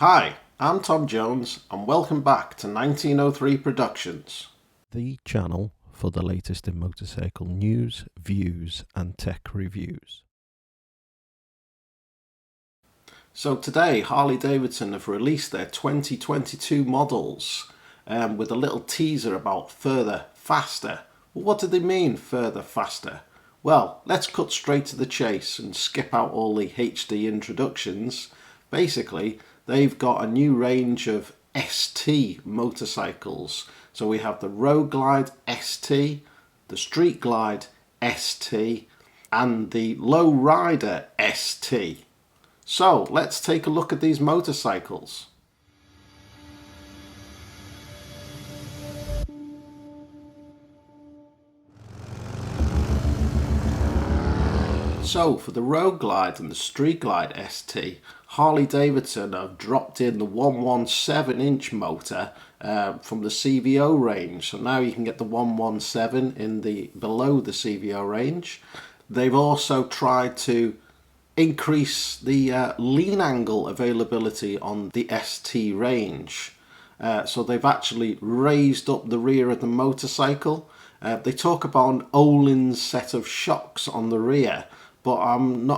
Hi, I'm Tom Jones and welcome back to 1903 Productions. The channel for the latest in motorcycle news, views and tech reviews. So today Harley-Davidson have released their 2022 models with a little teaser about further, faster. Well, what do they mean, further, faster? Well, let's cut straight to the chase and skip out all the HD introductions. Basically, they've got a new range of ST motorcycles. So we have the Road Glide ST, the Street Glide ST, and the Low Rider ST. So let's take a look at these motorcycles. So for the Road Glide and the Street Glide ST, Harley-Davidson have dropped in the 117-inch motor from the CVO range. So now you can get the 117 in the below the CVO range. They've also tried to increase the lean angle availability on the ST range. So they've actually raised up the rear of the motorcycle. They talk about an Öhlins set of shocks on the rear, but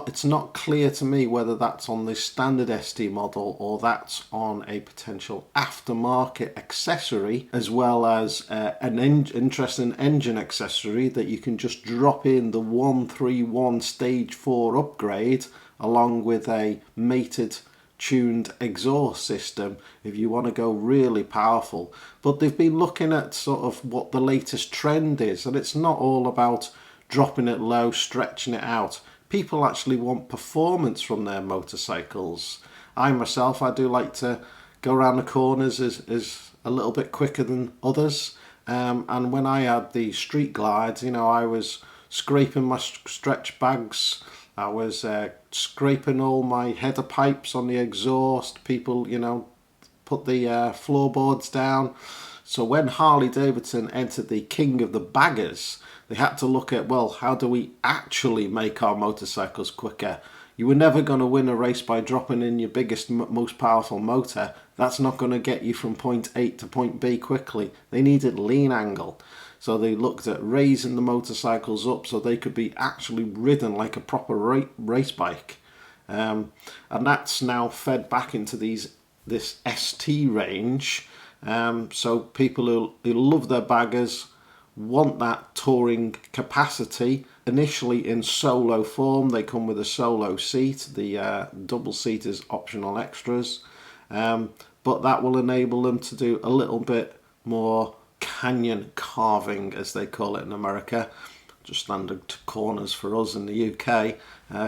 it's not clear to me whether that's on the standard ST model or that's on a potential aftermarket accessory, as well as an interesting engine accessory that you can just drop in the 131 Stage 4 upgrade along with a mated tuned exhaust system if you want to go really powerful. But they've been looking at sort of what the latest trend is, and it's not all about dropping it low, stretching it out. People actually want performance from their motorcycles. I do like to go around the corners is a little bit quicker than others. And when I had the Street Glides, I was scraping my stretch bags. I was scraping all my header pipes on the exhaust. People, put the floorboards down. So when Harley-Davidson entered the King of the Baggers, they had to look at, well, how do we actually make our motorcycles quicker? You were never going to win a race by dropping in your biggest, most powerful motor. That's not going to get you from point A to point B quickly. They needed lean angle. So they looked at raising the motorcycles up so they could be actually ridden like a proper race bike. And that's now fed back into this ST range. So people who love their baggers want that touring capacity. Initially in solo form, they come with a solo seat. The double seat is optional extras, but that will enable them to do a little bit more canyon carving, as they call it in America. Just standard corners for us in the UK.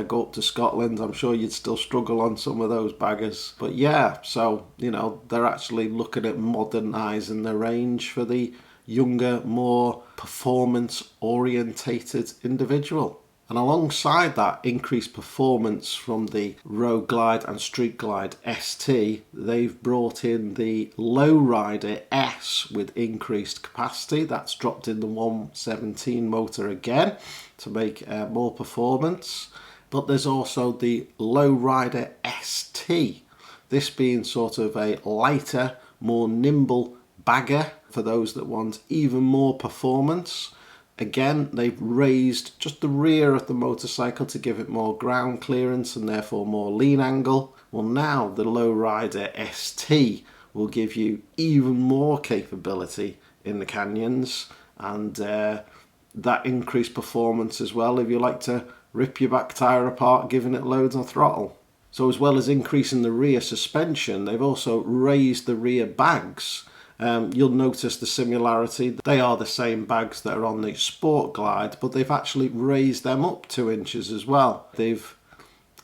Go up to Scotland, I'm sure you'd still struggle on some of those baggers. But yeah, so they're actually looking at modernising the range for the younger, more performance-orientated individual. And alongside that increased performance from the Road Glide and Street Glide ST, they've brought in the Low Rider S with increased capacity. That's dropped in the 117 motor again to make more performance. But there's also the Low Rider ST, this being sort of a lighter, more nimble bagger for those that want even more performance. Again, they've raised just the rear of the motorcycle to give it more ground clearance and therefore more lean angle. Well, now the Low Rider ST will give you even more capability in the canyons and that increased performance as well if you like to rip your back tyre apart giving it loads of throttle. So as well as increasing the rear suspension, they've also raised the rear bags. You'll notice the similarity. They are the same bags that are on the Sport Glide, but they've actually raised them up 2 inches as well. They've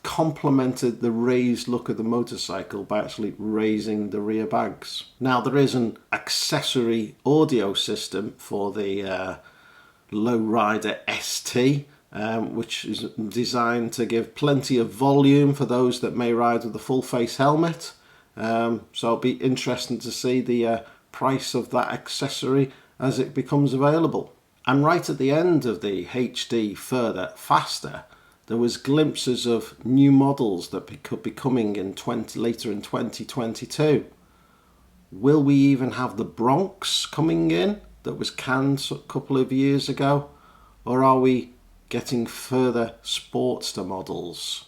complemented the raised look of the motorcycle by actually raising the rear bags. Now there is an accessory audio system for the Low Rider ST, which is designed to give plenty of volume for those that may ride with a full face helmet. So it'll be interesting to see the price of that accessory as it becomes available. And right at the end of the HD Further Faster, There was glimpses of new models that could be coming in later in 2022. Will we even have the Bronx coming in that was canned a couple of years ago? Or are we getting further Sportster models?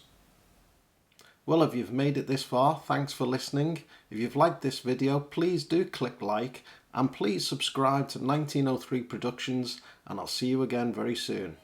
Well, if you've made it this far, thanks for listening. If you've liked this video, please do click like and please subscribe to 1903 Productions, and I'll see you again very soon.